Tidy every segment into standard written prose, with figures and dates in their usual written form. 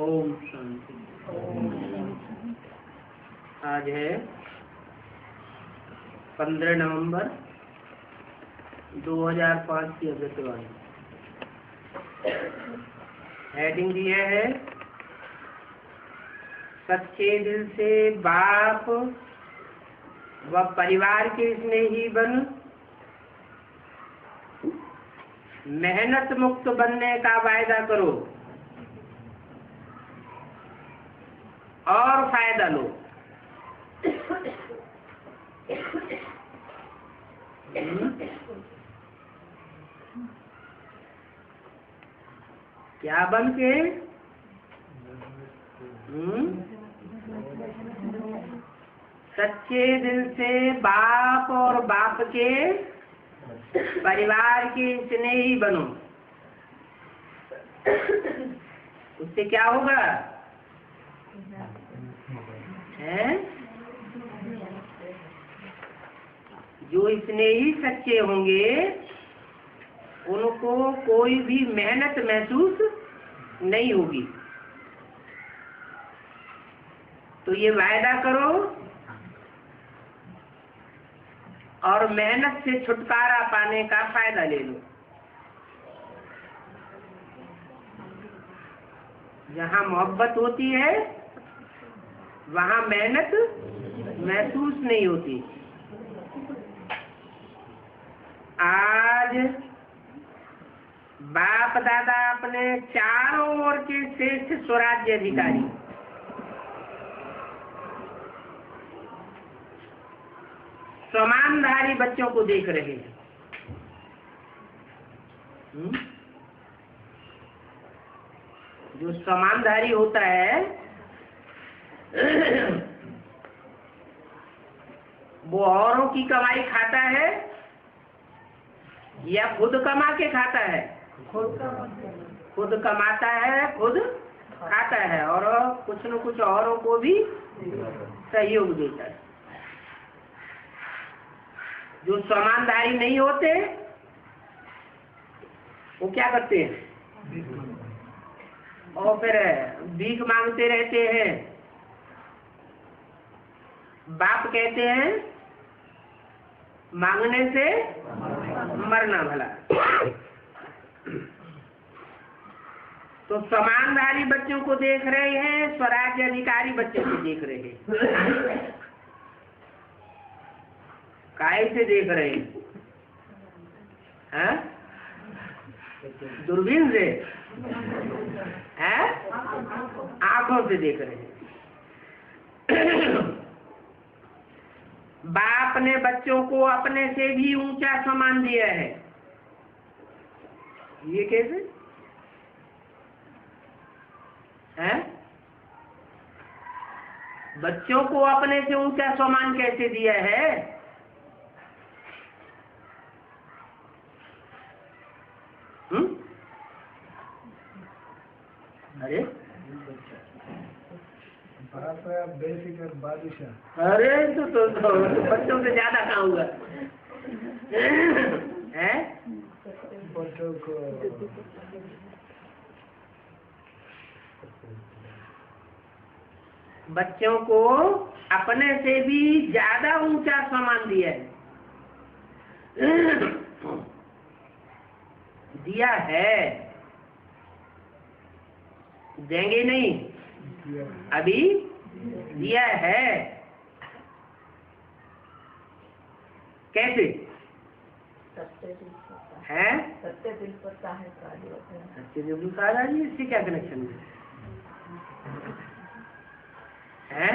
ओम शांति। आज है 15 नवंबर 2005 की अगस्तवाणी। हेडिंग दिया है सच्चे दिल से बाप व परिवार के स्नेही बन, मेहनत मुक्त बनने का वायदा करो और फायदा लो। क्या बन के? सच्चे दिल से बाप और बाप के परिवार के स्नेही बनो। उससे क्या होगा? जो स्नेही सच्चे होंगे उनको कोई भी मेहनत महसूस नहीं होगी। तो ये वायदा करो और मेहनत से छुटकारा पाने का फायदा ले लो। जहाँ मोहब्बत होती है वहाँ मेहनत महसूस नहीं होती। आज बाप दादा अपने चारों ओर के श्रेष्ठ स्वराज्य अधिकारी समानधारी बच्चों को देख रहे हैं। जो समानधारी होता है वो औरों की कमाई खाता है या खुद कमा के खाता है? खुद कमाता है, खुद खाता है और कुछ न कुछ औरों को भी सहयोग देता है। जो समानधारी नहीं होते वो क्या करते हैं? और फिर भीख मांगते रहते हैं। बाप कहते हैं मांगने से मरना भला। तो समानधारी बच्चों को देख रहे हैं, स्वराज्य अधिकारी बच्चों को देख रहे हैं। काहे से देख रहे हैं? दूरबीन से? आंखों से देख रहे हैं। बाप ने बच्चों को अपने से भी ऊंचा सम्मान दिया है। ये कैसे है? बच्चों को अपने से ऊंचा सम्मान कैसे दिया है? अरे अरे तो बच्चों से ज्यादा खाऊंगा है? बच्चों को अपने से भी ज्यादा ऊंचा सम्मान दिया है। दिया है, देंगे नहीं, अभी दिया है। कैसे है? सत्य दिल पर साहेब, इससे क्या कनेक्शन है?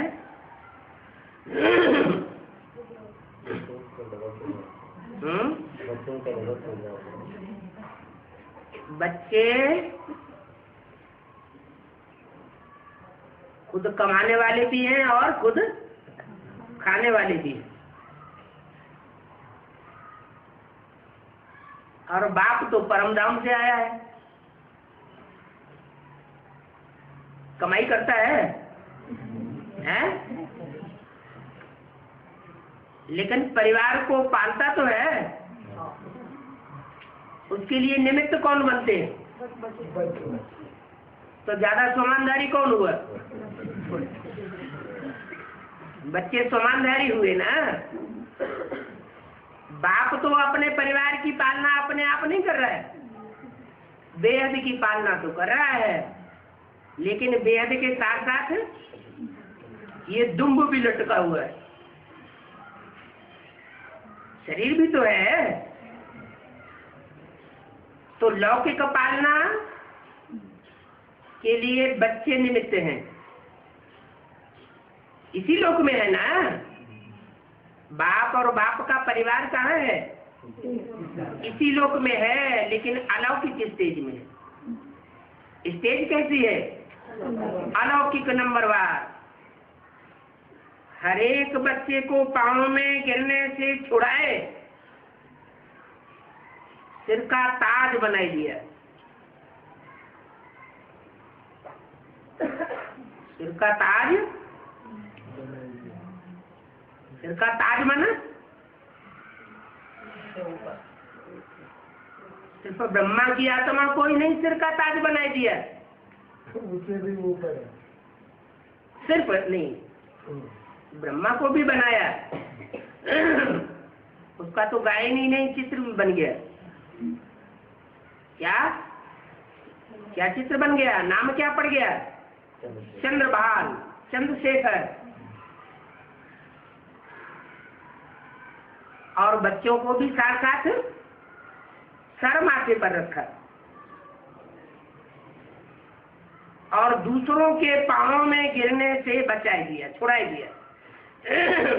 बच्चे खुद कमाने वाले भी हैं और खुद खाने वाले भी हैं। और बाप तो परम धाम से आया है, कमाई करता है? लेकिन परिवार को पालता तो है। उसके लिए निमित्त कौन बनते हैं? तो ज्यादा समानधारी कौन हुआ? बच्चे समानधारी हुए ना। बाप तो अपने परिवार की पालना अपने आप नहीं कर रहा है, बेहद की पालना तो कर रहा है, लेकिन बेहद के साथ साथ ये दुम्ब भी लटका हुआ है, शरीर भी तो है। तो लौकिक पालना के लिए बच्चे निमित्त हैं, इसी लोक में है ना। बाप और बाप का परिवार कहाँ है? इसी लोक में है, लेकिन अलौकिक स्टेज में है। स्टेज कैसी है? अलौकिक नंबर वार। हर एक बच्चे को पांव में गिरने से छुड़ाए, सिर का ताज बनाई दिया। सिर का ताज, सिर का ताज माना सिर्फ ब्रह्मा की आत्मा को ही नहीं सिर का ताज बनाई दिया, उसे भी ऊपर है। सिर्फ नहीं, ब्रह्मा को भी बनाया। उसका तो गायन ही नहीं, चित्र भी बन गया। क्या क्या चित्र बन गया? नाम क्या पड़ गया? चंद्रभान, चंद्रशेखर। और बच्चों को भी साथ साथ सर माथे पर रखा और दूसरों के पांवों में गिरने से बचाई दिया, छुड़ाई दिया।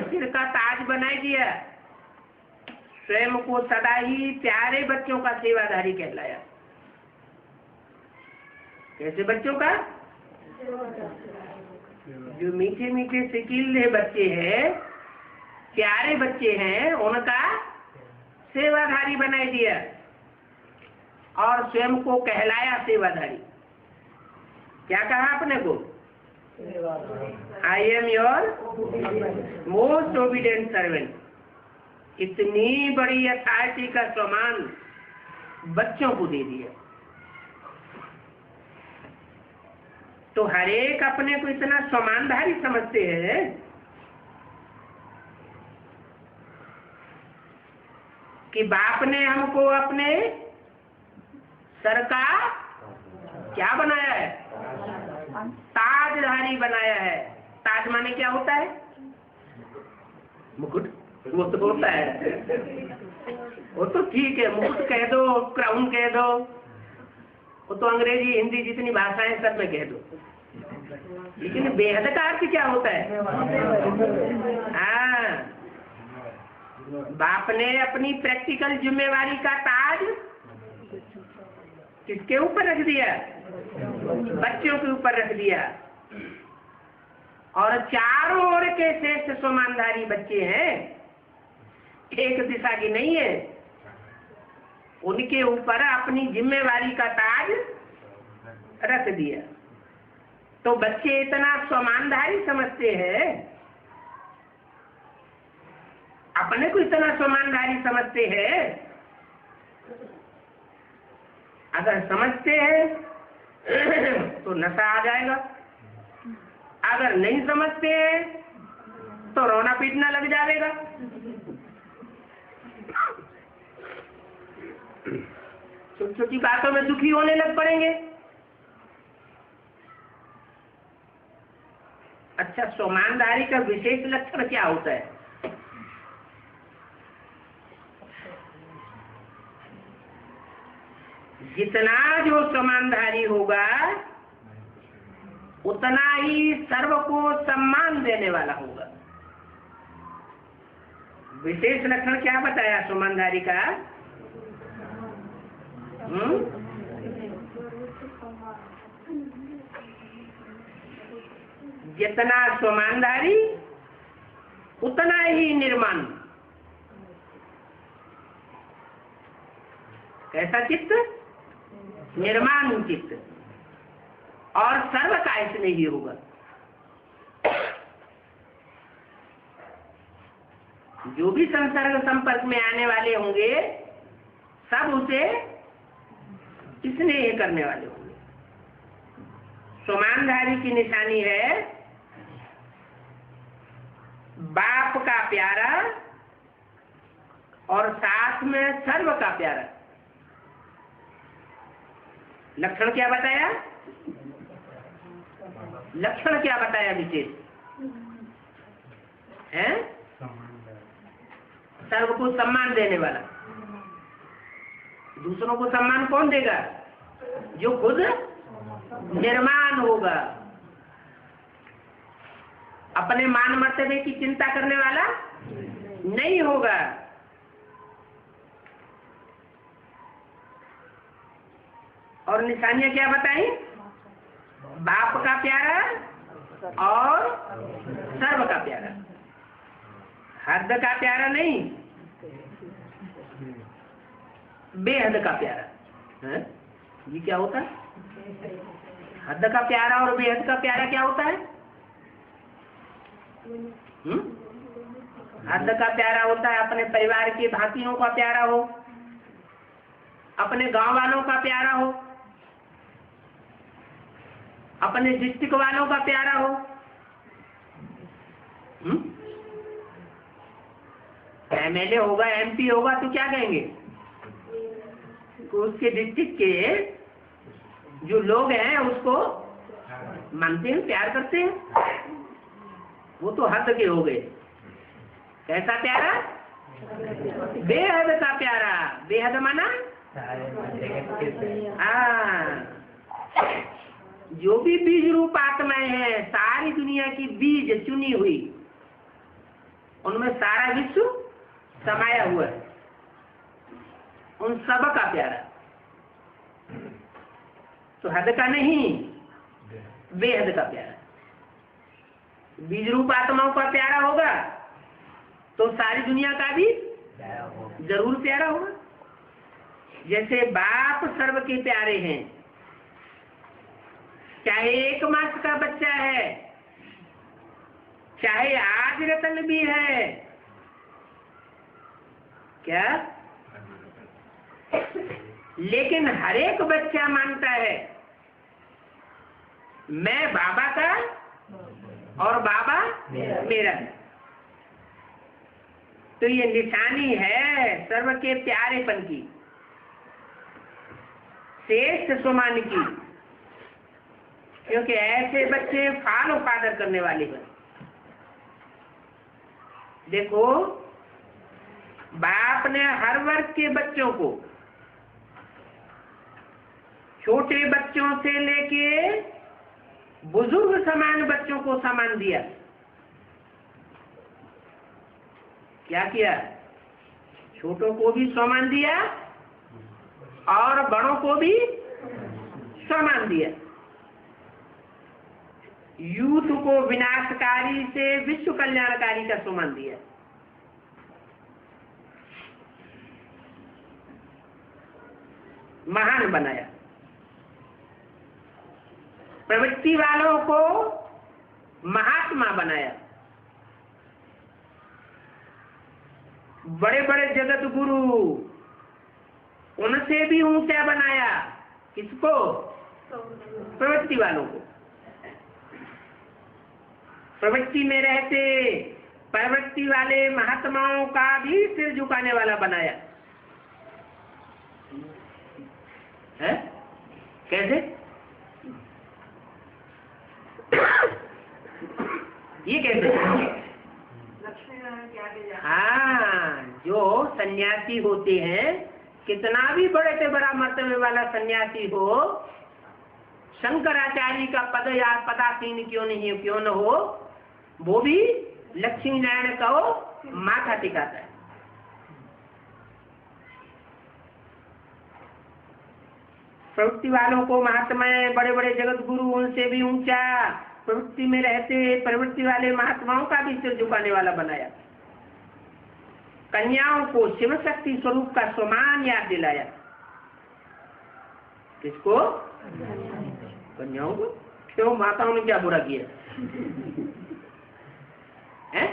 सिर का ताज बनाई दिया। स्वयं को सदा ही प्यारे बच्चों का सेवाधारी कहलाया। कैसे बच्चों का? जो मीठे मीठे सिकीले बच्चे हैं, प्यारे बच्चे हैं, उनका सेवाधारी बनाई दिया और स्वयं को कहलाया सेवाधारी। क्या कहा आपने को? I am your most obedient servant. इतनी बड़ी अथॉरिटी का सम्मान बच्चों को दे दिया। तो हर एक अपने को इतना सम्मानधारी समझते हैं कि बाप ने हमको अपने सर का क्या बनाया है? ताजधारी बनाया है। ताज माने क्या होता है? मुकुट। वो तो होता है, वो तो ठीक है, मुकुट कह दो, क्राउन कह दो, वो तो अंग्रेजी हिंदी जितनी भाषाएं सब में कह दो। लेकिन बेहद का अर्थ क्या होता है? हाँ, बाप ने अपनी प्रैक्टिकल जिम्मेवारी का ताज किसके ऊपर रख दिया? बच्चों के ऊपर रख दिया। और चारों ओर के श्रेष्ठ सम्मानधारी बच्चे हैं, एक दिशा की नहीं है। उनके ऊपर अपनी जिम्मेवारी का ताज रख दिया। तो बच्चे इतना सम्मानधारी समझते हैं, अपने को इतना सम्मानधारी समझते हैं। अगर समझते हैं तो नशा आ जाएगा, अगर नहीं समझते हैं तो रोना पीटना लग जाएगा। छोटी छोटी बातों में दुखी होने लग पड़ेंगे। अच्छा, सम्मानधारी का विशेष लक्षण क्या होता है? जितना जो सम्मानधारी होगा उतना ही सर्व को सम्मान देने वाला होगा। विशेष लक्षण क्या बताया सम्मानधारी का? जितना सम्मानधारी उतना ही निर्माण। कैसा चित्त? निर्माण चित्त। और सर्व का इसमें ही होगा। जो भी संसर्ग संपर्क में आने वाले होंगे सब उसे स्नेह करने वाले होंगे। समानधारी की निशानी है बाप का प्यारा और साथ में सर्व का प्यारा। लक्षण क्या बताया? लक्षण क्या बताया विशेष है? सर्व को सम्मान देने वाला। दूसरों को सम्मान कौन देगा? जो खुद निर्माण होगा। अपने मान मर्तबे की चिंता करने वाला नहीं होगा। और निशानियां क्या बताई? बाप का प्यारा और सर्व का प्यारा। हद का प्यारा नहीं, बेहद का प्यारा है? ये क्या होता है? हद का प्यारा और बेहद का प्यारा क्या होता है? हद का प्यारा होता है अपने परिवार के भातियों का प्यारा हो, अपने गांव वालों का प्यारा हो, अपने डिस्ट्रिक्ट वालों का प्यारा हो। एमएलए होगा, एमपी होगा तो क्या कहेंगे? तो उसके डिस्ट्रिक्ट के जो लोग हैं उसको मानते हैं, प्यार करते हैं। वो तो हद के हो गए। कैसा प्यारा? बेहद का प्यारा। बेहद माना जो भी बीज रूप आत्माएं हैं, सारी दुनिया की बीज चुनी हुई, उनमें सारा विश्व समाया हुआ है। उन सब का प्यारा। तो हद का नहीं, बेहद का प्यारा। बीज रूप आत्माओं का प्यारा होगा तो सारी दुनिया का भी जरूर प्यारा होगा। जैसे बाप सर्व के प्यारे हैं, चाहे 1 मास का बच्चा है, चाहे आज रतन भी है, क्या? लेकिन हर एक बच्चा मानता है मैं बाबा का और बाबा मेरा है। तो ये निशानी है सर्व के प्यारेपन की, श्रेष्ठ सम्मान की, क्योंकि ऐसे बच्चे फाल उत्पादन करने वाले हैं। देखो, बाप ने हर वर्ग के बच्चों को, छोटे बच्चों से लेके बुजुर्ग समान बच्चों को सम्मान दिया। क्या किया? छोटों को भी सम्मान दिया और बड़ों को भी सम्मान दिया। यूथ को विनाशकारी से विश्व कल्याणकारी का सम्मान दिया। महान बनाया। प्रवृत्ति वालों को महात्मा बनाया। बड़े बड़े जगत गुरु, उनसे भी ऊंचा बनाया। किसको? प्रवृत्ति वालों को। प्रवृत्ति में रहते प्रवृत्ति वाले महात्माओं का भी सिर झुकाने वाला बनाया है। कैसे? ये कैसे? हाँ, जो सन्यासी होते हैं, कितना भी बड़े से बड़ा मर्तबे वाला सन्यासी हो, शंकराचार्य का पद या पदासीन क्यों न हो, वो भी लक्ष्मी नारायण को माथा टिकाता है। प्रवृत्ति वालों को महात्माएं, बड़े बड़े जगत गुरु, उनसे भी ऊंचा प्रवृत्ति में रहते प्रवृत्ति वाले महात्माओं का भी सिर झुकाने वाला बनाया। कन्याओं को शिव शक्ति स्वरूप का सम्मान याद दिलाया। किसको? कन्याओं को। क्यों? माताओं ने क्या बुरा किया है?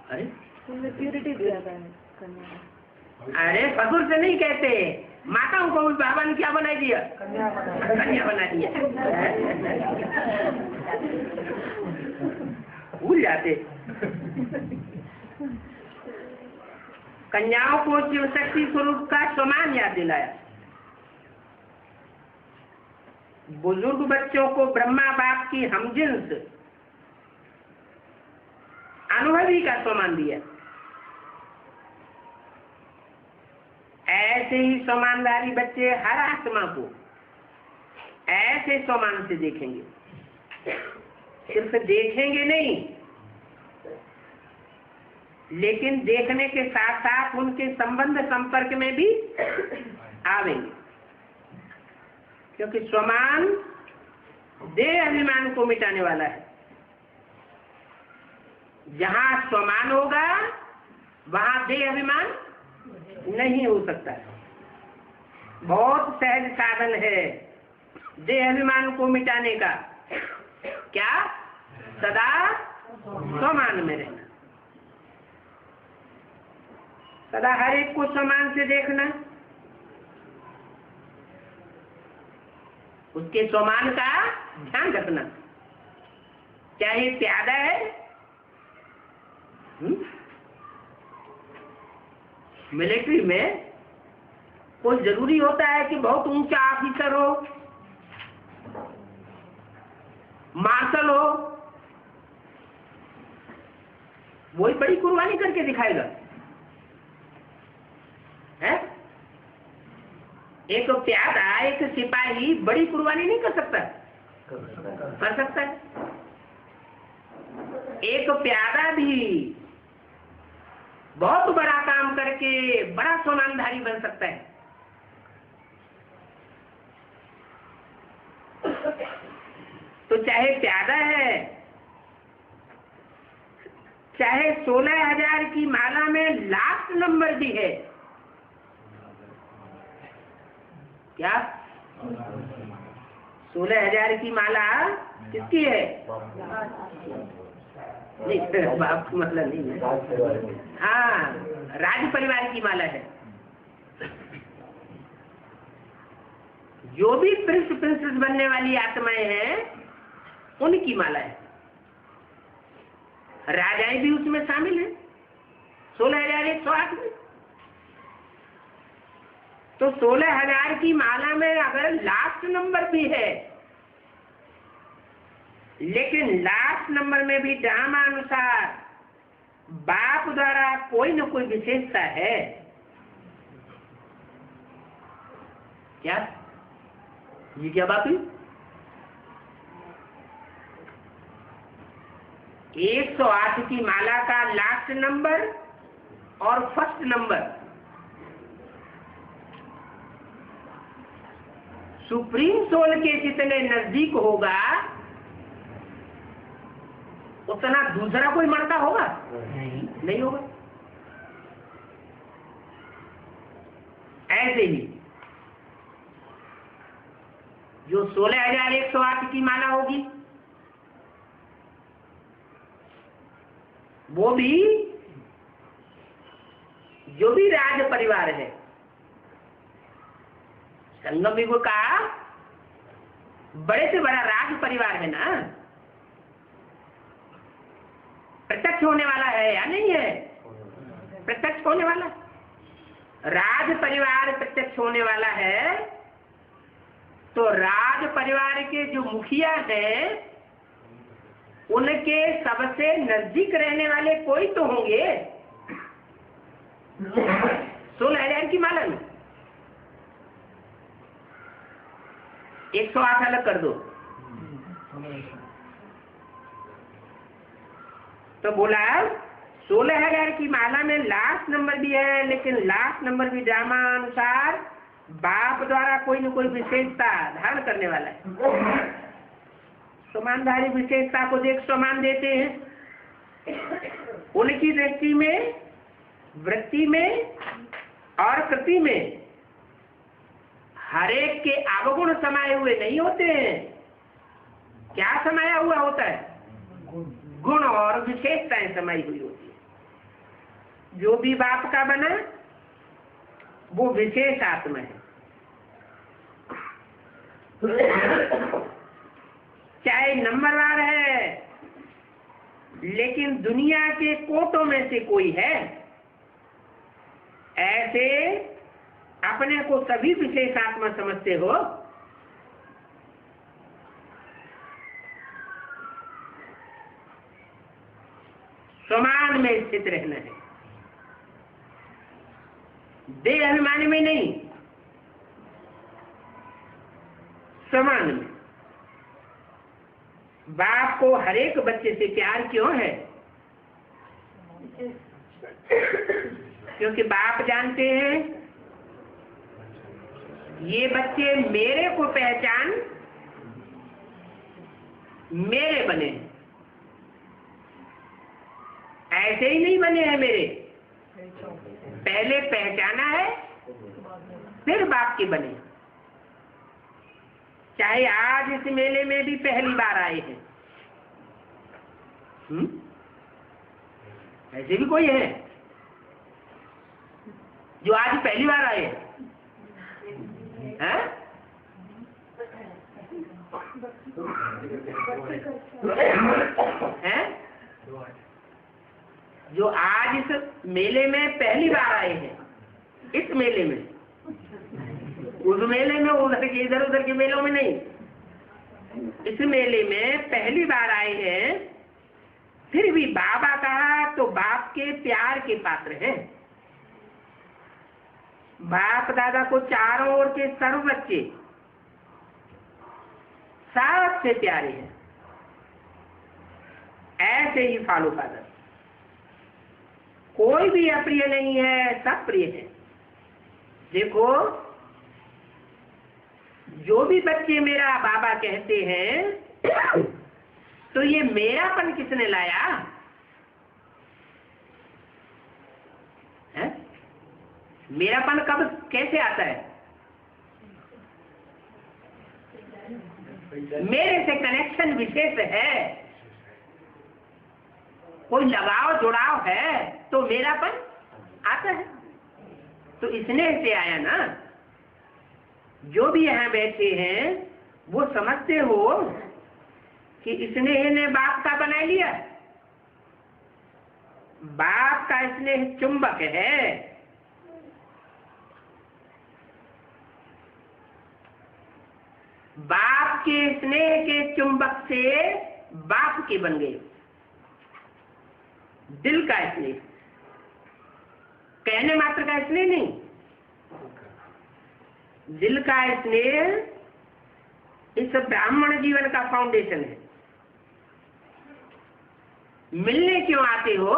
अरे प्यूरिटी दिया है कन्या। अरे ससुर से नहीं कहते, माताओं को भी बाबा ने क्या बना दिया? कन्या बना दिया। भूल जाते। कन्याओं को शिव शक्ति स्वरूप का सम्मान याद दिलाया। बुजुर्ग बच्चों को ब्रह्मा बाप की हमजिन्स अनुभवी का सम्मान दिया। ऐसे ही सम्मानदारी बच्चे हर आत्मा को ऐसे सम्मान से देखेंगे, सिर्फ देखेंगे नहीं, लेकिन देखने के साथ साथ उनके संबंध संपर्क में भी आवेंगे, क्योंकि सम्मान देह अभिमान को मिटाने वाला है। जहां सम्मान होगा वहां देह अभिमान नहीं हो सकता है। बहुत सहज साधन है देह अभिमान को मिटाने का। क्या? सदा सम्मान में रहना, सदा हर एक को सम्मान से देखना, उसके सम्मान का ध्यान रखना। चाहे प्यादा है, मिलिट्री में कोई जरूरी होता है कि बहुत ऊंचा ऑफिसर हो, मार्शल हो, वही बड़ी कुर्बानी करके दिखाएगा है? एक प्यादा, एक सिपाही बड़ी कुर्बानी नहीं कर सकता? कर सकता है। एक प्यादा भी बहुत बड़ा काम करके बड़ा सम्मानधारी बन सकता है। तो चाहे प्यादा है, चाहे 16,000 की माला में लास्ट नंबर भी है। क्या? 16,000 की माला किसकी है? नहीं, बाप की माला नहीं है। हाँ, राज परिवार की माला है। जो भी प्रिंसेस बनने वाली आत्माएं हैं उनकी माला है। राजाएं भी उसमें शामिल हैं 16,108 में। तो 16,000 की माला में अगर लास्ट नंबर भी है, लेकिन लास्ट नंबर में भी ड्रामानुसार बाप द्वारा कोई न कोई विशेषता है। क्या? ये क्या बात हुई? 108 की माला का लास्ट नंबर और फर्स्ट नंबर सुप्रीम सोल के जितने नजदीक होगा उतना दूसरा कोई मरता होगा? नहीं होगा। ऐसे ही जो 16,108 की माला होगी वो भी जो भी राज परिवार है, संगम युग का बड़े से बड़ा राज परिवार है ना, प्रत्यक्ष होने वाला है या नहीं है? प्रत्यक्ष होने वाला। राज परिवार प्रत्यक्ष होने वाला है, तो राज परिवार के जो मुखिया हैं उनके सबसे नजदीक रहने वाले कोई तो होंगे 16,000 की माला में। 108 अलग कर दो तो बोला 16,000 की माला में लास्ट नंबर भी है, लेकिन लास्ट नंबर भी ड्रामा अनुसार बाप द्वारा कोई न कोई विशेषता धारण करने वाला है। सम्मानधारी विशेषता को देख सम्मान देते हैं। उनकी दृष्टि में, वृत्ति में और कृति में हरेक के अवगुण समाये हुए नहीं होते हैं। क्या समाया हुआ होता है? गुण और विशेषताएं समाई हुई होती है। जो भी बाप का बना वो विशेष आत्मा है। चाहे नंबरवार है, लेकिन दुनिया के कोटों में से कोई है, ऐसे अपने को सभी विशेष आत्मा समझते हो। समान में स्थित रहना है, देह अभिमानी में नहीं, समान में। बाप को हर एक बच्चे से प्यार क्यों है? क्योंकि बाप जानते हैं ये बच्चे मेरे को पहचान मेरे बने हैं, ऐसे ही नहीं बने हैं मेरे। पहले पहचाना है, फिर बाप के बने। चाहे आज इस मेले में भी पहली बार आए हैं, ऐसे भी कोई है जो आज पहली बार आए हैं? हैं? जो आज इस मेले में पहली बार आए हैं, इस मेले में, उस मेले में उधर के इधर उधर के मेलों में नहीं, इस मेले में पहली बार आए हैं, फिर भी बाबा कहा तो बाप के प्यार के पात्र हैं। बाप दादा को चारों ओर के सर्व बच्चे सबसे प्यारे हैं, ऐसे ही फॉलो फादर। कोई भी अप्रिय नहीं है, सब प्रिय है। देखो, जो भी बच्चे मेरा बाबा कहते हैं, तो ये मेरापन किसने लाया है? मेरापन कब कैसे आता है? मेरे से कनेक्शन विशेष है, कोई लगाव जुड़ाव है, तो मेरापन आता है। तो स्नेह से आया ना। जो भी यहाँ बैठे हैं वो समझते हो कि स्नेह ने बाप का बना लिया। बाप का स्नेह चुंबक है, बाप के स्नेह के चुंबक से बाप के बन गए। दिल का स्नेह, कहने मात्र का स्नेह नहीं, दिल का स्नेह इस ब्राह्मण जीवन का फाउंडेशन है। मिलने क्यों आते हो?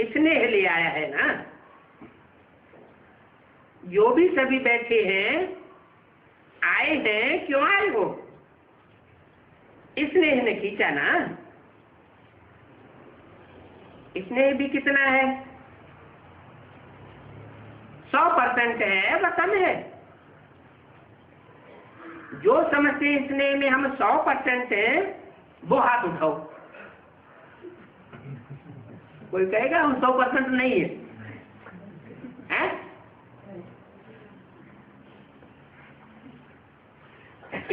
स्नेह ले आया है ना। जो भी सभी बैठे हैं, आए हैं, क्यों आए हो? स्नेह ने खींचा ना। स्नेह भी कितना है? 100% है, वह कम है। जो समझते स्नेह में हम 100% हैं, वो हाथ उठाओ। कोई कहेगा हम 100% नहीं है, हैं?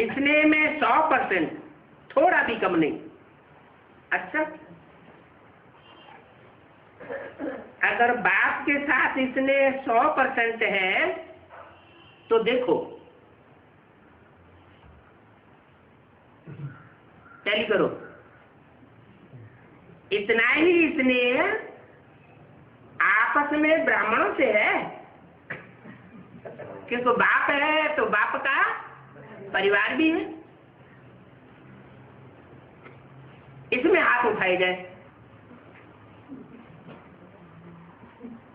स्नेह में 100%, थोड़ा भी कम नहीं। अच्छा, अगर बाप के साथ स्नेह 100% है, तो देखो टैली करो, इतना ही स्नेह आपस में ब्राह्मणों से है। क्योंकि बाप है तो बाप का परिवार भी है। इसमें हाथ उठाए जाए,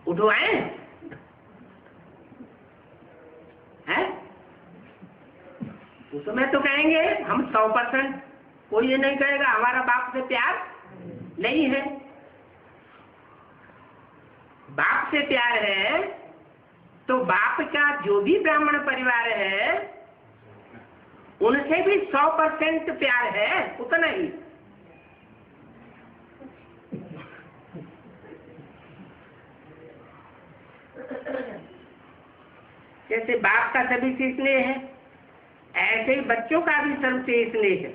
उठवाए हैं? उस समय तो कहेंगे हम 100%। कोई ये नहीं कहेगा हमारा बाप से प्यार नहीं है। बाप से प्यार है तो बाप का जो भी ब्राह्मण परिवार है उनसे भी 100% प्यार है, उतना ही। जैसे बाप का सभी से स्नेह है, ऐसे ही बच्चों का भी सर्व से स्नेह है।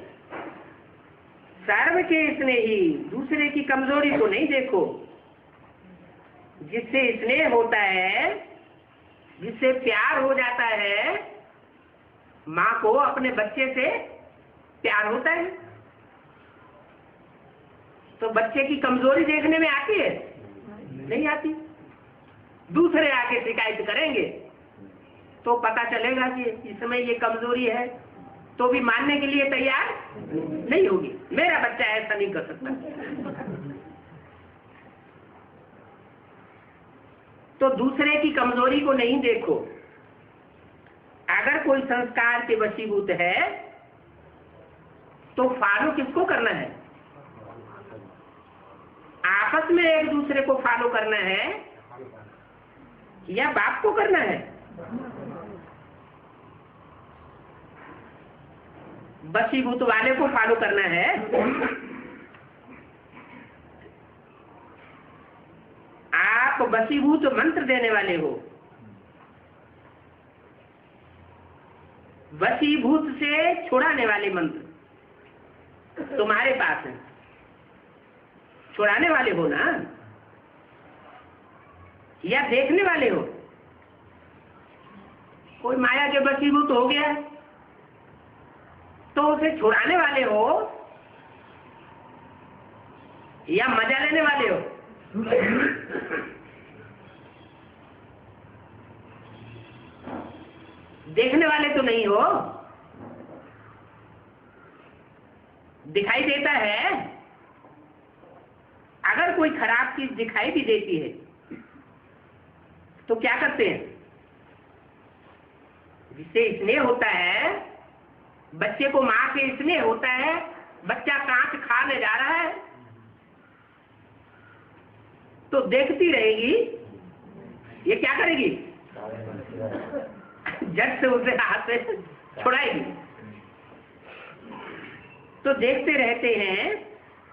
सर्व के स्नेही, दूसरे की कमजोरी को नहीं देखो। जिससे स्नेह होता है, जिससे प्यार हो जाता है, माँ को अपने बच्चे से प्यार होता है, तो बच्चे की कमजोरी देखने में आती है? नहीं आती। दूसरे आके शिकायत करेंगे तो पता चलेगा कि इसमें ये कमजोरी है, तो भी मानने के लिए तैयार नहीं होगी। मेरा बच्चा ऐसा नहीं कर सकता। तो दूसरे की कमजोरी को नहीं देखो। अगर कोई संस्कार के वशीभूत है तो फॉलो किसको करना है? आपस में एक दूसरे को फॉलो करना है या बाप को करना है? वशीभूत वाले को फॉलो करना है। आप वशीभूत मंत्र देने वाले हो, वशीभूत से छुड़ाने वाले मंत्र तुम्हारे पास है। छुड़ाने वाले हो ना, या देखने वाले हो? कोई माया के वशीभूत हो गया तो उसे छुड़ाने वाले हो या मजा लेने वाले हो? देखने वाले तो नहीं हो। दिखाई देता है, अगर कोई खराब चीज दिखाई भी देती है तो क्या करते हैं? जिससे स्नेह होता है, बच्चे को माँ से स्नेह होता है, बच्चा कांच खाने जा रहा है तो देखती रहेगी, ये क्या करेगी? झट से उसे हाथ से छुड़ाएगी। तो देखते रहते हैं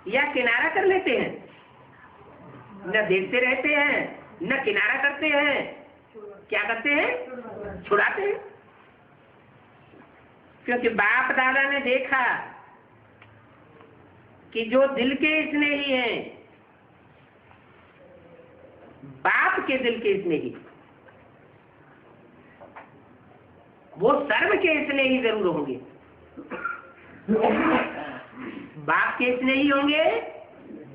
या किनारा कर लेते हैं? न देखते रहते हैं न किनारा करते हैं। क्या करते हैं? छुड़ाते हैं। क्योंकि बाप दादा ने देखा कि जो दिल के स्नेही हैं, बाप के दिल के स्नेही, वो सर्व के स्नेही जरूर होंगे। बाप के स्नेही होंगे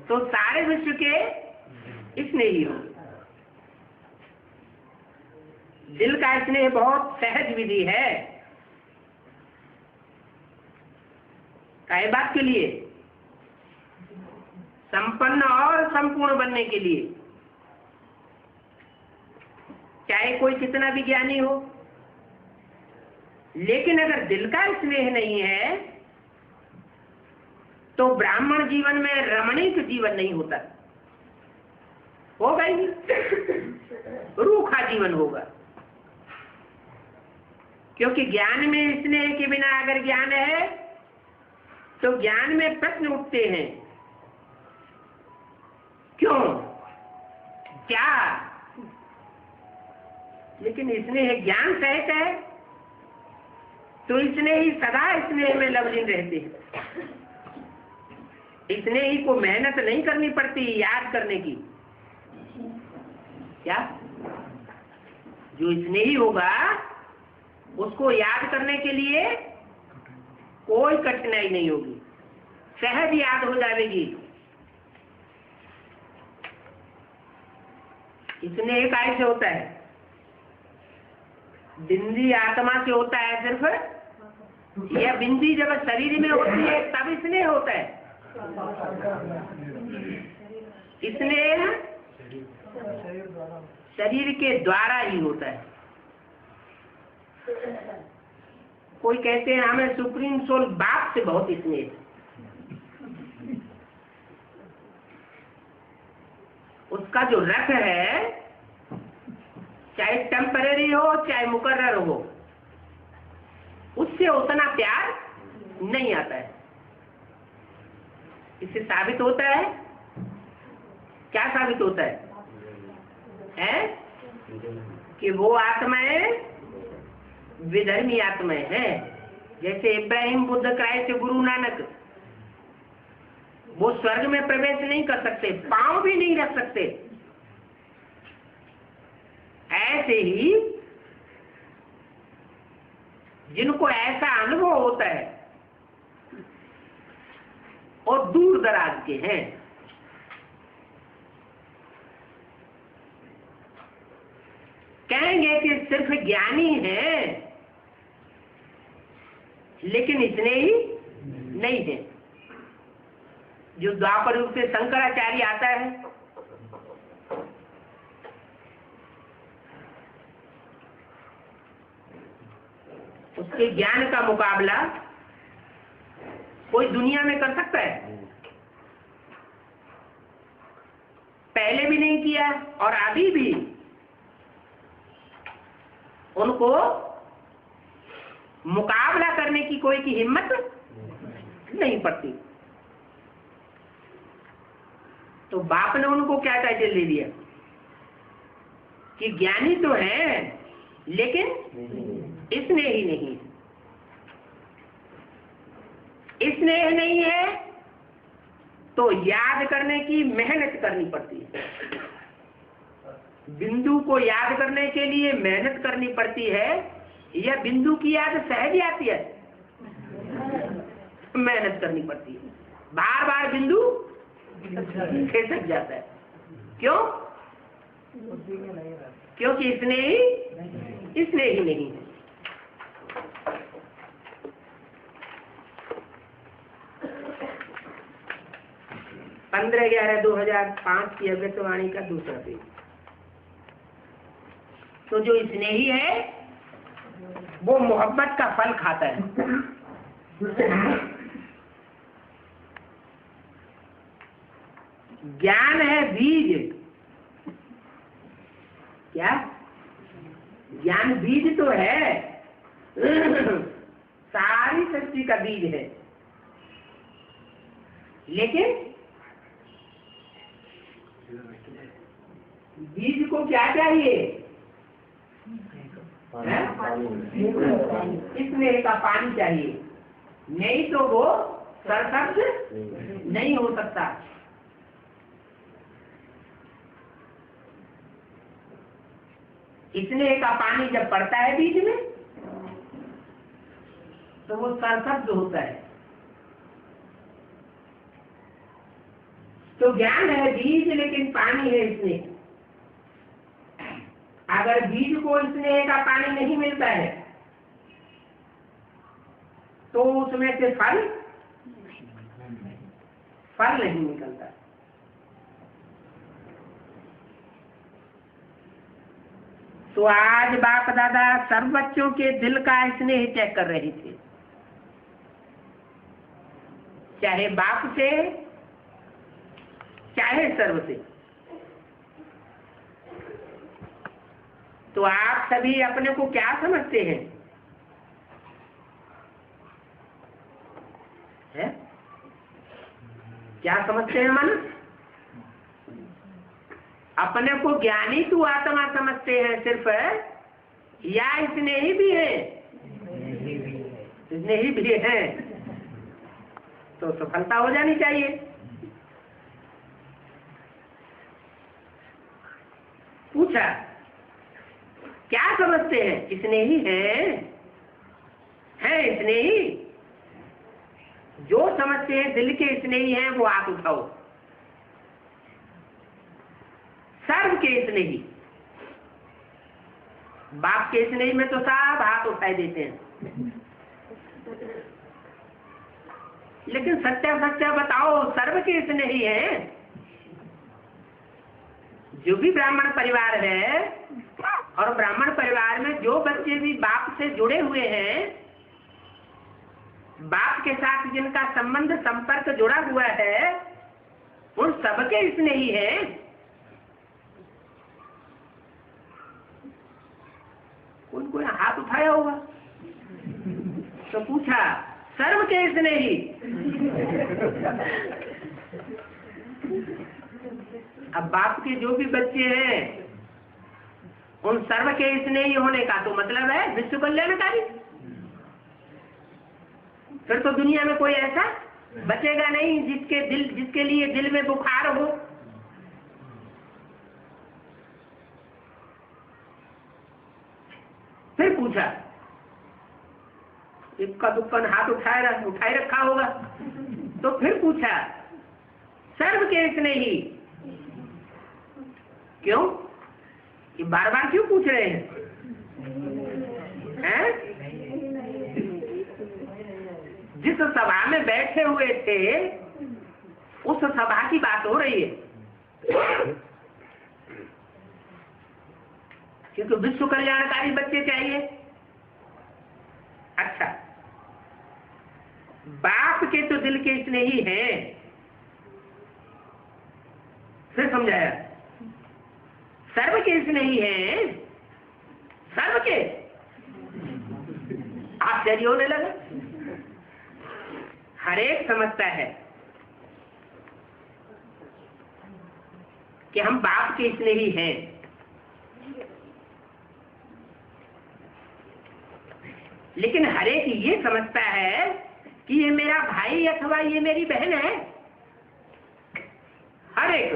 तो सारे विश्व के स्नेही होंगे। दिल का स्नेह बहुत सहज विधि है। काहे बात के लिए? संपन्न और संपूर्ण बनने के लिए। चाहे कोई कितना भी ज्ञानी हो, लेकिन अगर दिल का स्नेह नहीं है तो ब्राह्मण जीवन में रमणीक जीवन नहीं होता, होगा ही, रूखा जीवन होगा। क्योंकि ज्ञान में स्नेह के बिना अगर ज्ञान है तो ज्ञान में प्रश्न उठते हैं। क्यों? क्या? लेकिन स्नेह ज्ञान सहित है तो स्नेह ही सदा स्नेह में लवलीन रहते हैं। स्नेह ही को मेहनत नहीं करनी पड़ती याद करने की। क्या? जो स्नेही होगा उसको याद करने के लिए कोई कठिनाई नहीं होगी, सहज याद हो जाएगी। स्नेह कैसे होता है? बिंदी आत्मा से होता है सिर्फ, यह बिंदी जब शरीर में होती है तब स्नेह होता है। स्नेह शरीर के द्वारा ही होता है। कोई कहते हैं हमें सुप्रीम सोल बाप से बहुत स्नेह, उसका जो रथ है चाहे टेम्परेरी हो चाहे मुकर्रर हो, उससे उतना प्यार नहीं आता है। इससे साबित होता है, क्या साबित होता है? कि वो आत्माएं विधर्मी आत्माएं हैं। जैसे इब्राहिम, बुद्ध, क्राइस्ट, गुरु नानक, वो स्वर्ग में प्रवेश नहीं कर सकते, पांव भी नहीं रख सकते। ऐसे ही जिनको ऐसा अनुभव होता है और दूर दराज के हैं, कहेंगे कि सिर्फ ज्ञानी है लेकिन इतने ही नहीं है। जो द्वापर युग से शंकराचार्य आता है, उसके ज्ञान का मुकाबला कोई दुनिया में कर सकता है? पहले भी नहीं किया और अभी भी उनको मुकाबला करने की कोई की हिम्मत नहीं पड़ती। तो बाप ने उनको क्या टाइटल दे दिया कि ज्ञानी तो है लेकिन स्नेह ही नहीं। स्नेह नहीं है तो याद करने की मेहनत करनी पड़ती है। बिंदु को याद करने के लिए मेहनत करनी पड़ती है या बिंदु की याद सहज आती है? मेहनत करनी पड़ती है। बार बार बिंदु खिसक जाता है। क्यों? क्योंकि इसने ही नहीं है। पंद्रह 11/2005 की अव्यक्तवाणी का दूसरा पेज। तो जो स्नेही है वो मोहब्बत का फल खाता है। ज्ञान है बीज। क्या? ज्ञान बीज तो है, सारी सृष्टि का बीज है, लेकिन बीज को क्या चाहिए? स्नेह का पानी चाहिए, नहीं तो वो सरसब्ज नहीं हो सकता। स्नेह का पानी जब पड़ता है बीज में तो वो सरसब्ज होता है। तो ज्ञान है बीज लेकिन पानी है स्नेह। अगर बीज को स्नेह का पानी नहीं मिलता है तो उसमें से फल नहीं निकलता। तो आज बाप दादा सब बच्चों के दिल का स्नेह चेक कर रहे थे, चाहे बाप से चाहे सर्व से। तो आप सभी अपने को क्या समझते हैं? क्या समझते हैं मन? अपने को ज्ञानी तू आत्मा समझते हैं सिर्फ, या स्नेही भी है? स्नेही भी है तो सफलता हो जानी चाहिए। पूछा क्या समझते हैं? स्नेही है स्नेही? जो समझते हैं दिल के स्नेही हैं वो हाथ उठाओ। सर्व के स्नेही, बाप के स्नेही में तो सब हाथ उठाए देते हैं, लेकिन सच्चा बताओ सर्व के स्नेही हैं? जो भी ब्राह्मण परिवार है और ब्राह्मण परिवार में जो बच्चे भी बाप से जुड़े हुए हैं, बाप के साथ जिनका संबंध संपर्क जुड़ा हुआ है, उन सबके स्नेही हैं। कोई हाथ उठाया होगा तो पूछा सर्व के स्नेही? अब बाप के जो भी बच्चे हैं उन सर्व के स्नेही होने का तो मतलब है विश्व कल्याणकारी। फिर तो दुनिया में कोई ऐसा बचेगा नहीं जिसके लिए दिल में बुखार हो। फिर पूछा, इक्का दुक्का हाथ उठाए रखा होगा, तो फिर पूछा सर्व के स्नेही, क्यों? ये बार बार क्यों पूछ रहे हैं? जिस सभा में बैठे हुए थे उस सभा की बात हो रही है, क्योंकि विश्व कल्याणकारी बच्चे चाहिए। अच्छा, बाप के तो दिल के स्नेही हैं, फिर समझाया सर्व के स्नेही हैं, सर्व के। आश्चर्य होने लगा। हर एक समझता है कि हम बाप के स्नेही हैं, लेकिन हर एक ये समझता है कि ये मेरा भाई अथवा ये मेरी बहन है। हर एक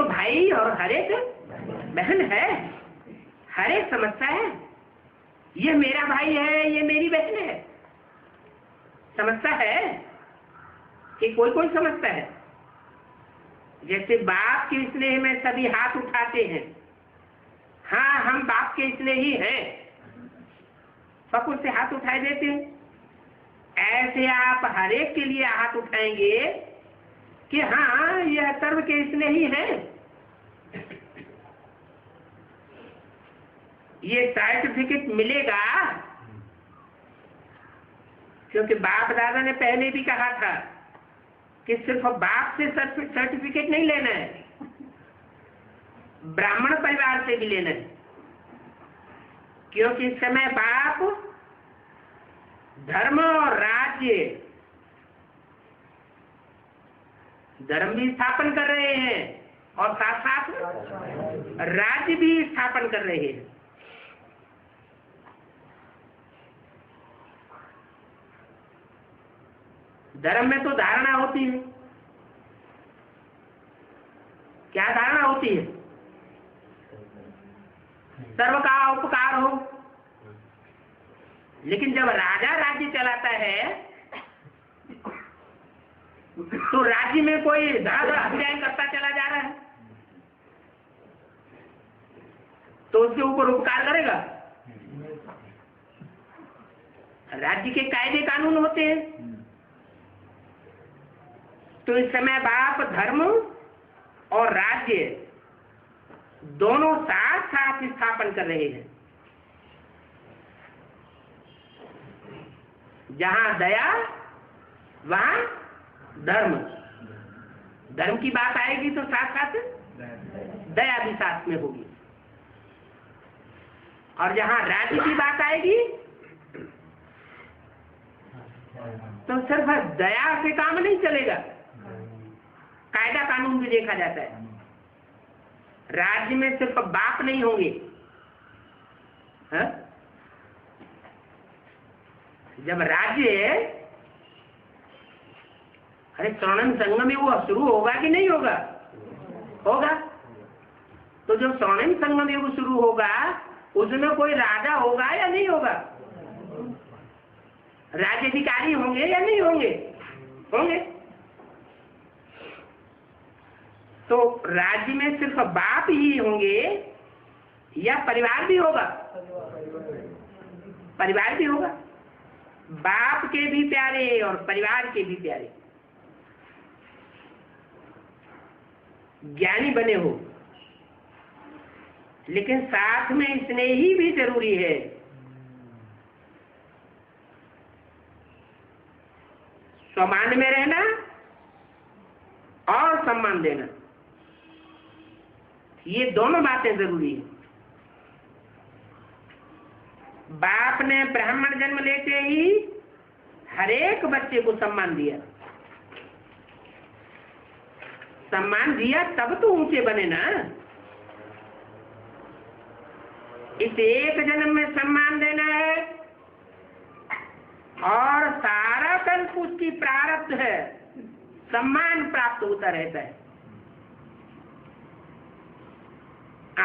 भाई और हर एक बहन है। हर एक समझता है ये मेरा भाई है, ये मेरी बहन है। समझता है कि कोई समझता है। जैसे बाप के स्नेह में सभी हाथ उठाते हैं, हाँ हम बाप के स्नेही हैं, सब से हाथ उठाए देते हैं। ऐसे आप हर एक के लिए हाथ उठाएंगे कि हाँ यह सर्व के स्नेही है। ये सर्टिफिकेट मिलेगा क्योंकि बाप दादा ने पहले भी कहा था कि सिर्फ बाप से सर्टिफिकेट नहीं लेना है, ब्राह्मण परिवार से भी लेना है। क्योंकि इस समय बाप धर्म और राज्य, धर्म भी स्थापन कर रहे हैं और साथ साथ राज्य भी स्थापन कर रहे हैं। धर्म में तो धारणा होती है। क्या धारणा होती है? सर्व का उपकार हो। लेकिन जब राजा राज्य चलाता है तो राज्य में कोई धड़ाधड़ हत्याएं करता चला जा रहा है तो उसके ऊपर उपकार करेगा? राज्य के कायदे कानून होते हैं। तो इस समय बाप धर्म और राज्य दोनों साथ साथ स्थापन कर रहे हैं। जहां दया वहां धर्म। धर्म की बात आएगी तो साथ साथ दया भी साथ में होगी। और जहां राज्य की बात आएगी तो सिर्फ दया से काम नहीं चलेगा, कायदा कानून भी देखा जाता है। राज्य में सिर्फ बाप नहीं होंगे, जब राज्य स्वर्णिम संगम युग शुरू होगा कि नहीं होगा? होगा। तो जब स्वर्णिम संगम युग शुरू होगा उसमें कोई राजा होगा या नहीं होगा? राज्याधिकारी होंगे या नहीं होंगे? होंगे। तो राज्य में सिर्फ बाप ही होंगे या परिवार भी होगा? परिवार भी होगा। बाप के भी प्यारे और परिवार के भी प्यारे। ज्ञानी बने हो, लेकिन साथ में स्नेही भी जरूरी है। सम्मान में रहना और सम्मान देना, ये दोनों बातें जरूरी है। बाप ने ब्राह्मण जन्म लेते ही हर एक बच्चे को सम्मान दिया। सम्मान दिया तब तो ऊंचे बने ना। इस एक जन्म में सम्मान देना है और सारा कल्प उसकी प्रारब्ध है, सम्मान प्राप्त होता रहता है।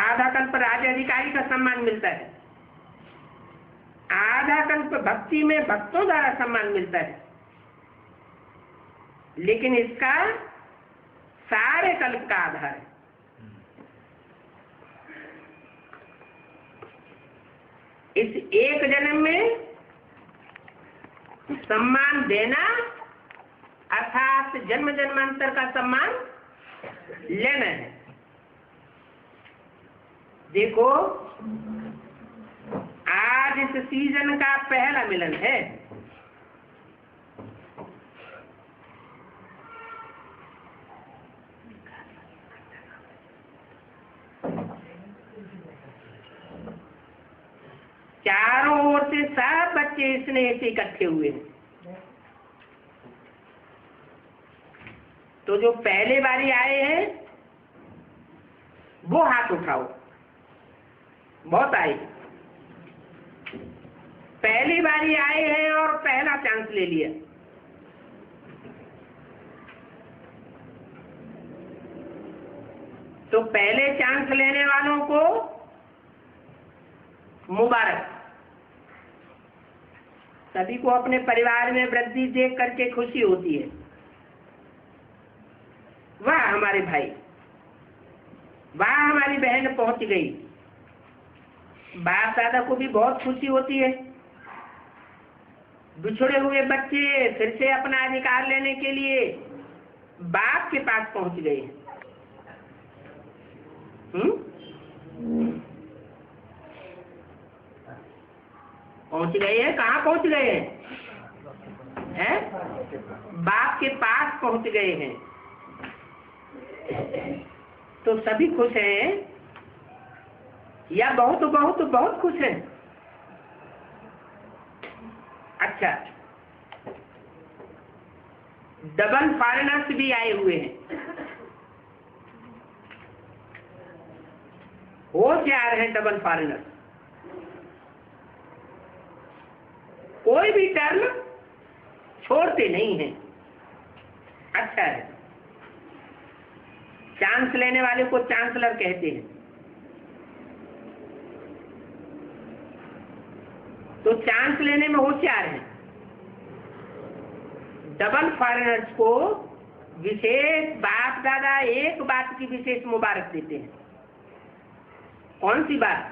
आधा कल्प राज्य अधिकारी का सम्मान मिलता है, आधा कल्प भक्ति में भक्तों द्वारा सम्मान मिलता है, लेकिन इसका सारे कल्प का आधार है। इस एक जन्म में सम्मान देना अर्थात जन्म जन्मांतर का सम्मान लेना है। देखो, आज इस सीजन का पहला मिलन है। चारों ओर से सब बच्चे स्नेह से इकट्ठे हुए हैं। तो जो पहले बारी आए हैं वो हाथ उठाओ। बहुत आए, पहली बारी आए हैं और पहला चांस ले लिया। तो पहले चांस लेने वालों को मुबारक। सभी को अपने परिवार में वृद्धि देख करके खुशी होती है। वाह हमारे भाई, वाह हमारी बहन पहुंच गई। बाप दादा को भी बहुत खुशी होती है। बिछड़े हुए बच्चे फिर से अपना अधिकार लेने के लिए बाप के पास पहुंच गए हैं। पहुंच गए हैं, कहाँ पहुंच गए हैं? बाप के पास पहुंच गए हैं। तो सभी खुश हैं या बहुत बहुत बहुत खुश हैं? अच्छा, डबल फॉरेनर्स भी आए हुए हैं। होशियार है डबल फॉरेनर्स। कोई भी टर्म छोड़ते नहीं हैं। अच्छा है। चांस लेने वाले को चांसलर कहते हैं। तो चांस लेने में होशियार है। डबल फॉरेनर्स को विशेष बाप दादा एक बात की विशेष मुबारक देते हैं। कौन सी बात?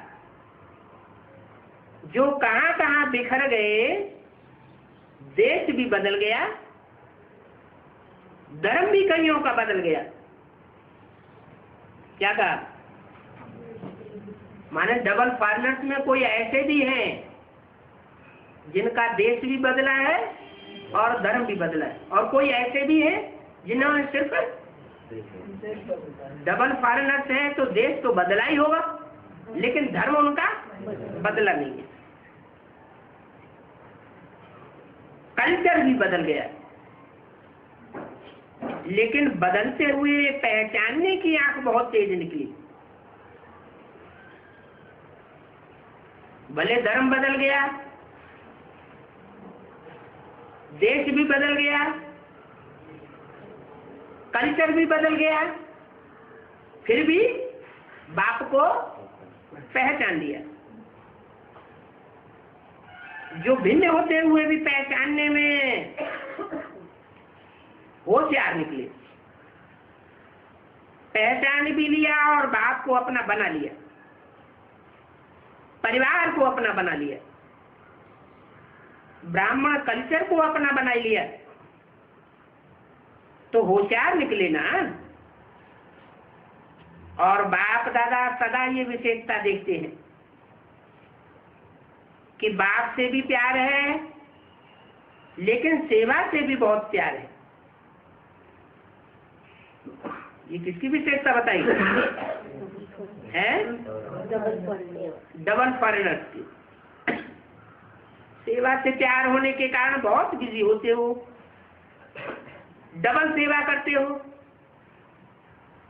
जो कहां कहां बिखर गए, देश भी बदल गया, धर्म भी कईयों का बदल गया। क्या कहा? माने डबल फॉरेनर्स में कोई ऐसे भी हैं जिनका देश भी बदला है और धर्म भी बदला है, और कोई ऐसे भी है जिन्होंने सिर्फ डबल फॉरेनर्स है तो देश तो बदला ही होगा, लेकिन धर्म उनका बदला नहीं है। कल्चर भी बदल गया, लेकिन बदलते हुए पहचानने की आंख बहुत तेज निकली। भले धर्म बदल गया, देश भी बदल गया, कल्चर भी बदल गया, फिर भी बाप को पहचान लिया। जो भिन्न होते हुए भी पहचानने में होशियार निकले, पहचान भी लिया और बाप को अपना बना लिया, परिवार को अपना बना लिया, ब्राह्मण कल्चर को अपना बना लिया, तो होशियार निकले ना। और बाप दादा सदा ये विशेषता देखते हैं कि बाप से भी प्यार है, लेकिन सेवा से भी बहुत प्यार है। ये किसकी विशेषता बताई है? डबल फॉरेनर्स की। सेवा से प्यार होने के कारण बहुत बिजी होते हो, डबल सेवा करते हो।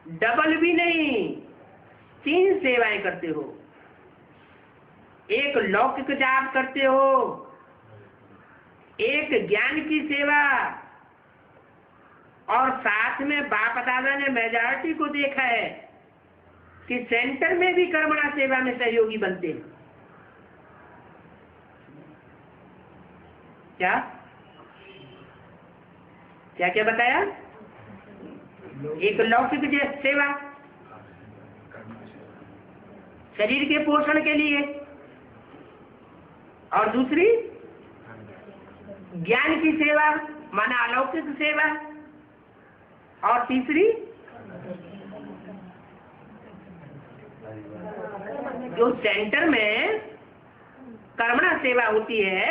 डबल भी नहीं, 3 सेवाएं करते हो। एक लौकिक जाप करते हो, एक ज्ञान की सेवा, और साथ में बाप दादा ने मेजॉरिटी को देखा है कि सेंटर में भी कर्मणा सेवा में सहयोगी बनते हैं। क्या क्या क्या बताया? एक लौकिक सेवा शरीर के पोषण के लिए, और दूसरी ज्ञान की सेवा माना अलौकिक सेवा, और तीसरी जो सेंटर में कर्मणा सेवा होती है,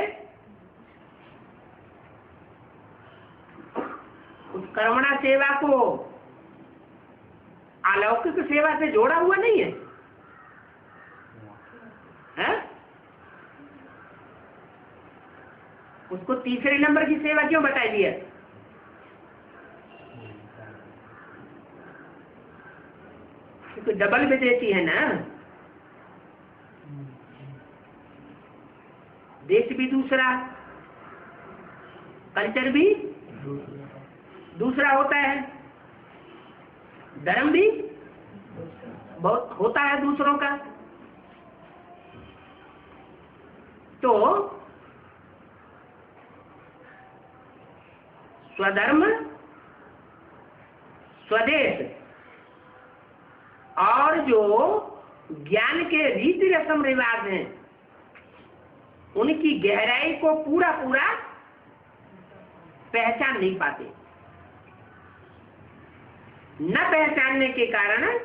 उस कर्मणा सेवा को अलौकिक सेवा से जोड़ा हुआ नहीं है, है? उसको तीसरे नंबर की सेवा क्यों बताई दी है? क्योंकि डबल भी देती है ना, देश भी दूसरा, कल्चर भी दूसरा होता है, धर्म भी बहुत होता है दूसरों का। तो स्वधर्म, स्वदेश और जो ज्ञान के रीति रस्म रिवाज हैं, उनकी गहराई को पूरा पूरा पहचान नहीं पाते। न पहचानने के कारण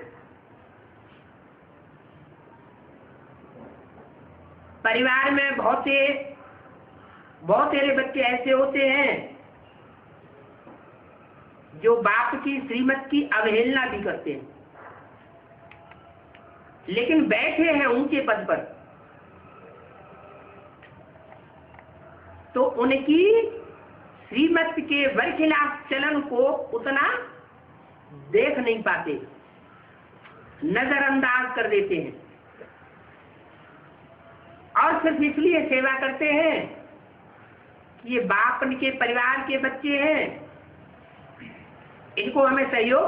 परिवार में बहुत सारे बच्चे ऐसे होते हैं जो बाप की श्रीमत की अवहेलना भी करते हैं, लेकिन बैठे हैं ऊंचे पद पर, तो उनकी श्रीमत के बरखिलाफ चलन को उतना देख नहीं पाते, नजरअंदाज कर देते हैं, और सिर्फ इसलिए सेवा करते हैं कि ये बाप के परिवार के बच्चे हैं, इनको हमें सहयोग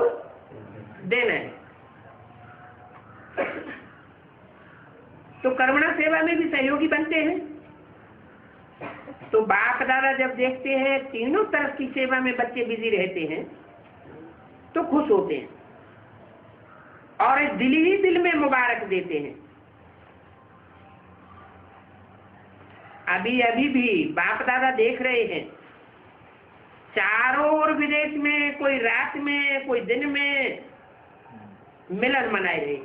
देना है। तो कर्मणा सेवा में भी सहयोगी बनते हैं। तो बाप दादा जब देखते हैं तीनों तरफ की सेवा में बच्चे बिजी रहते हैं तो खुश होते हैं और दिल ही दिल में मुबारक देते हैं। अभी अभी भी बाप दादा देख रहे हैं, चारों ओर विदेश में कोई रात में कोई दिन में मिलन मनाए रहे।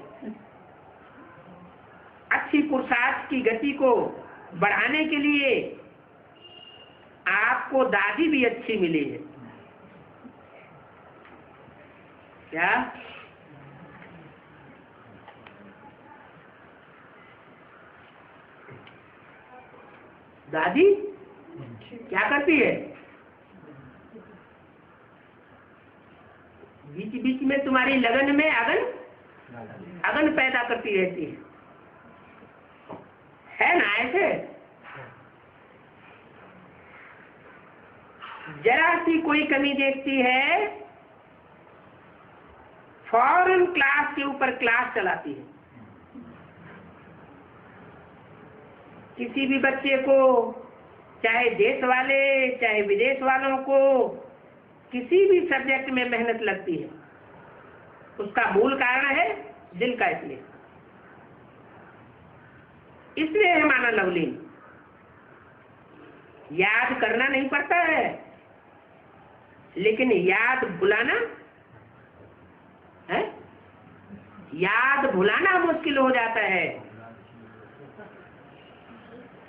अच्छी पुरुषार्थ की गति को बढ़ाने के लिए आपको दादी भी अच्छी मिली है क्या? दादी क्या करती है? बीच बीच में तुम्हारी लगन में अगन पैदा करती रहती है ना? ऐसे जरा सी कोई कमी देखती है, फौरन क्लास के ऊपर क्लास चलाती है। किसी भी बच्चे को, चाहे देश वाले चाहे विदेश वालों को, किसी भी सब्जेक्ट में मेहनत लगती है, उसका मूल कारण है दिल का। इसलिए हमारा लवलीन याद करना नहीं पड़ता है, लेकिन याद भुलाना है, याद भुलाना मुश्किल हो जाता है।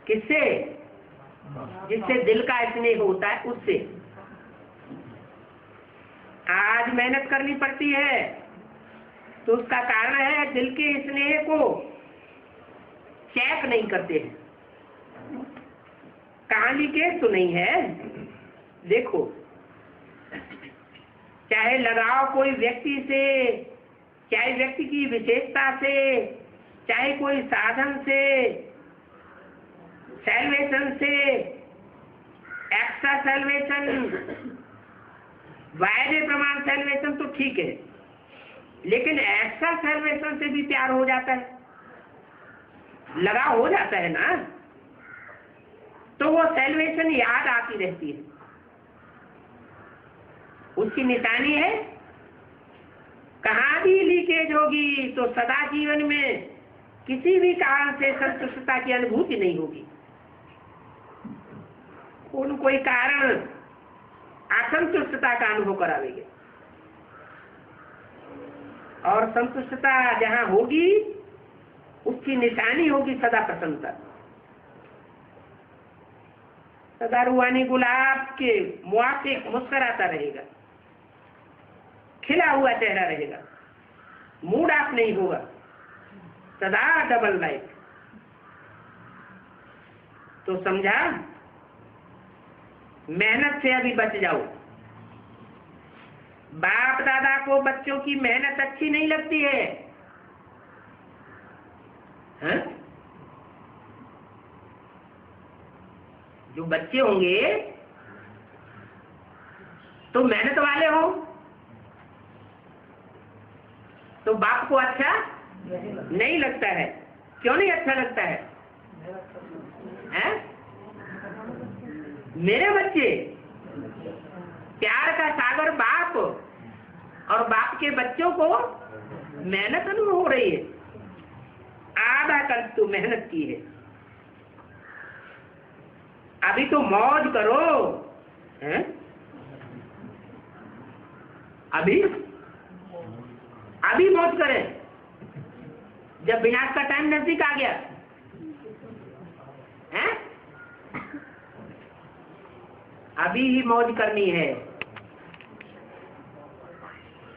किससे? जिससे दिल का स्नेह होता है, उससे। आज मेहनत करनी पड़ती है तो उसका कारण है दिल के स्नेह को चेक नहीं करते हैं। कहाँ लीकेज तो नहीं है। देखो, चाहे लगाव कोई व्यक्ति से, चाहे व्यक्ति की विशेषता से, चाहे कोई साधन से, सैल्वेशन से, एक्स्ट्रा सैल्वेशन, वायदे प्रमाण सैल्वेशन तो ठीक है, लेकिन एक्स्ट्रा सैल्वेशन से भी प्यार हो जाता है, लगाव हो जाता है ना, तो वो सैल्वेशन याद आती रहती है। उसकी निशानी है, कहाँ भी लीकेज होगी तो सदा जीवन में किसी भी कारण से संतुष्टता की अनुभूति नहीं होगी। कोई कारण असंतुष्टता का अनुभव करावेंगे, और संतुष्टता जहाँ होगी उसकी निशानी होगी सदा प्रसन्नता। सदा रूहानी गुलाब के मुआफ़े मुस्कुराता रहेगा, खिला हुआ चेहरा रहेगा, मूड ऑफ नहीं होगा, सदा डबल लाइफ। तो समझा, मेहनत से अभी बच जाओ। बाप दादा को बच्चों की मेहनत अच्छी नहीं लगती है, हाँ? जो बच्चे होंगे तो मेहनत वाले हो, तो बाप को अच्छा नहीं लगता है। क्यों नहीं अच्छा लगता है? हैं? मेरे बच्चे, प्यार का सागर बाप, और बाप के बच्चों को मेहनत अनुभव हो रही है। आधा कल तो मेहनत की है, अभी तो मौज करो, हैं? अभी मौज करें, जब विनाश का टाइम नजदीक आ गया, हैं? अभी ही मौज करनी है।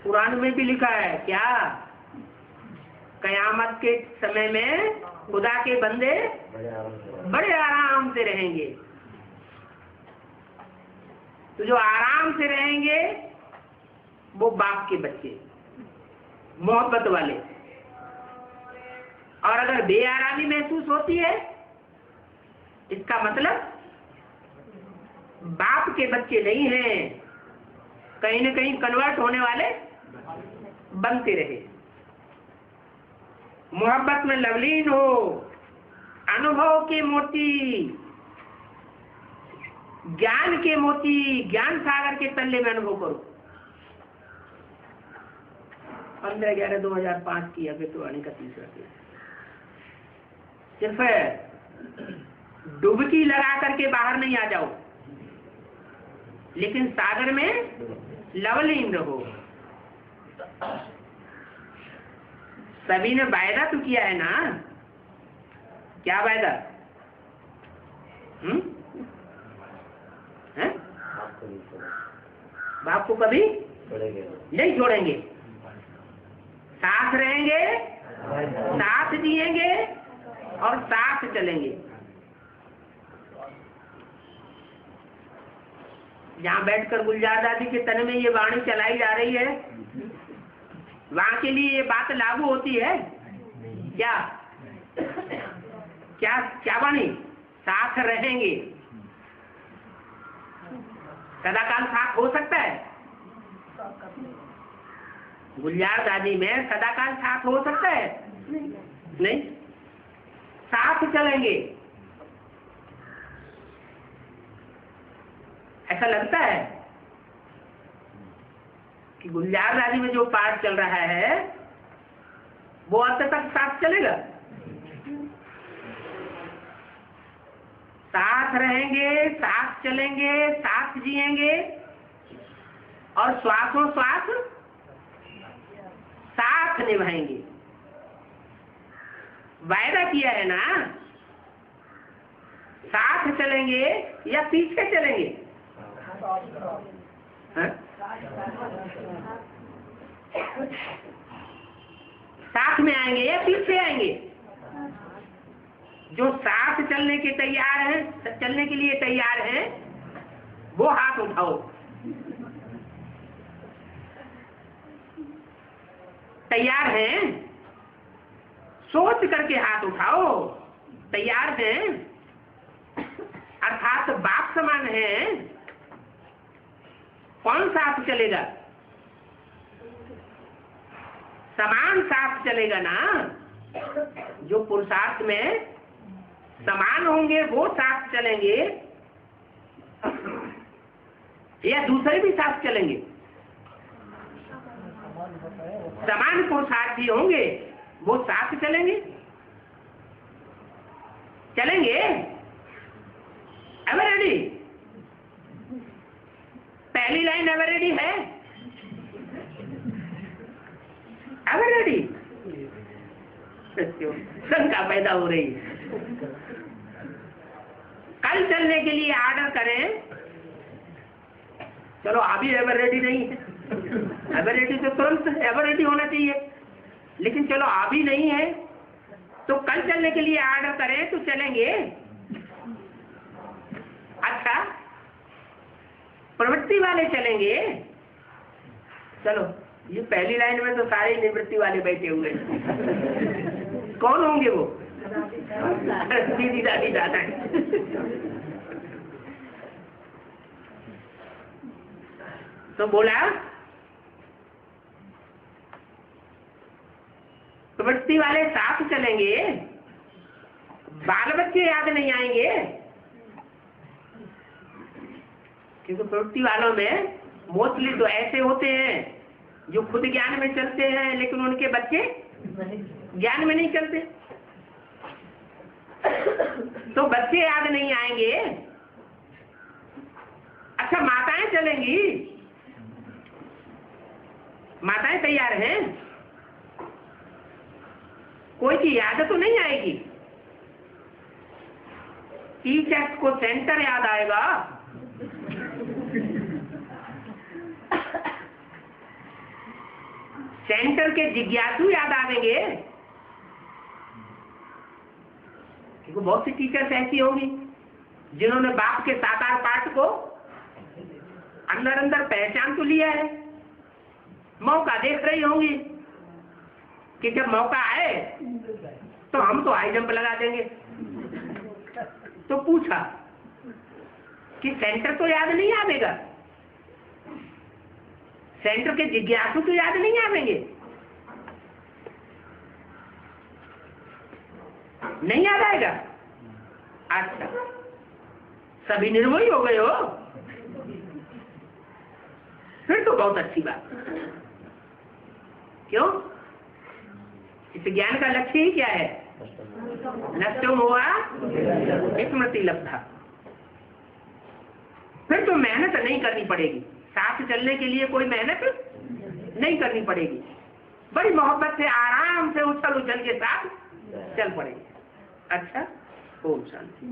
कुरान में भी लिखा है क्या? कयामत के समय में खुदा के बंदे बड़े आराम से रहेंगे। तो जो आराम से रहेंगे वो बाप के बच्चे, मोहब्बत वाले। और अगर बेआरामी महसूस होती है, इसका मतलब बाप के बच्चे नहीं हैं, कहीं न कहीं कन्वर्ट होने वाले बनते रहे। मोहब्बत में लवलीन हो, अनुभव के मोती, ज्ञान के मोती, ज्ञान सागर के तल्ले में अनुभव करो। 15/11/2005 की अभिवाणी का तीसरा केस। सिर्फ डुबकी लगा करके बाहर नहीं आ जाओ, लेकिन सागर में लवलीन रहो। सभी ने वायदा तो किया है ना, क्या वायदा? बाप को कभी नहीं छोड़ेंगे, साथ रहेंगे, साथ जिएंगे और साथ चलेंगे। जहाँ बैठकर गुलजार दादी के तन में ये वाणी चलाई जा रही है, वहां के लिए ये बात लागू होती है क्या? क्या क्या वाणी? साथ रहेंगे। सदाकाल साथ हो सकता है? गुलजार दादी में सदाकाल साथ हो सकता है? नहीं। साथ चलेंगे, ऐसा लगता है कि गुलजार दादी में जो पाठ चल रहा है वो अंत तक साथ चलेगा। साथ रहेंगे, साथ चलेंगे, साथ जिएंगे और श्वासों श्वास साथ निभाएंगे। वायदा किया है ना, साथ चलेंगे या पीछे चलेंगे? हाँ? साथ में आएंगे या पीछे आएंगे? जो साथ चलने के तैयार हैं, चलने के लिए तैयार हैं, वो हाथ उठाओ। तैयार हैं? सोच करके हाथ उठाओ। तैयार हैं अर्थात बाप समान है। कौन साथ चलेगा? समान साथ चलेगा ना। जो पुरुषार्थ में समान होंगे वो साथ चलेंगे, या दूसरे भी साथ चलेंगे? समान पुरुषार्थी होंगे वो साथ चलेंगे। चलेंगे? Ever ready? पहली लाइन एवर रेडी है? Ever ready? शंका पैदा हो रही है। कल चलने के लिए ऑर्डर करें, चलो अभी एवर रेडी नहीं है। एवर रेडी तो तुरंत एवर रेडी होना चाहिए, लेकिन चलो अभी नहीं है, तो कल चलने के लिए ऑर्डर करें तो चलेंगे। अच्छा, प्रवृत्ति वाले चलेंगे। चलो, ये पहली लाइन में तो सारे निवृत्ति वाले बैठे हुए हैं। कौन होंगे वो? दीदी दादी दादा। तो बोला प्रवृत्ति वाले साथ चलेंगे, बाल बच्चे याद नहीं आएंगे, क्योंकि प्रवृत्ति वालों में मोस्टली तो ऐसे होते हैं जो खुद ज्ञान में चलते हैं, लेकिन उनके बच्चे ज्ञान में नहीं चलते। तो बच्चे याद नहीं आएंगे। अच्छा, माताएं चलेंगी। माताएं तैयार हैं? कोई की याद तो नहीं आएगी। टीचर्स को सेंटर याद आएगा, सेंटर के जिज्ञासु याद आवेंगे, क्योंकि बहुत सी टीचर्स ऐसी होंगी जिन्होंने बाप के साकार पाठ को अंदर अंदर पहचान तो लिया है, मौका देख रही होंगी कि जब मौका आए तो हम तो हाई जंप लगा देंगे। तो पूछा कि सेंटर तो याद नहीं आवेगा, सेंटर के जिज्ञासु तो याद नहीं आवेंगे, नहीं याद आएगा। अच्छा, सभी निर्मोही हो गए हो, फिर तो बहुत अच्छी बात। क्यों? इस ज्ञान का लक्ष्य ही क्या है? नष्टम हुआ स्मृति लब्धा। फिर तो मेहनत नहीं करनी पड़ेगी, साथ चलने के लिए कोई मेहनत नहीं करनी पड़ेगी, बड़ी मोहब्बत से आराम से उछल उछल के साथ चल पड़ेगी। अच्छा, ओम शांति।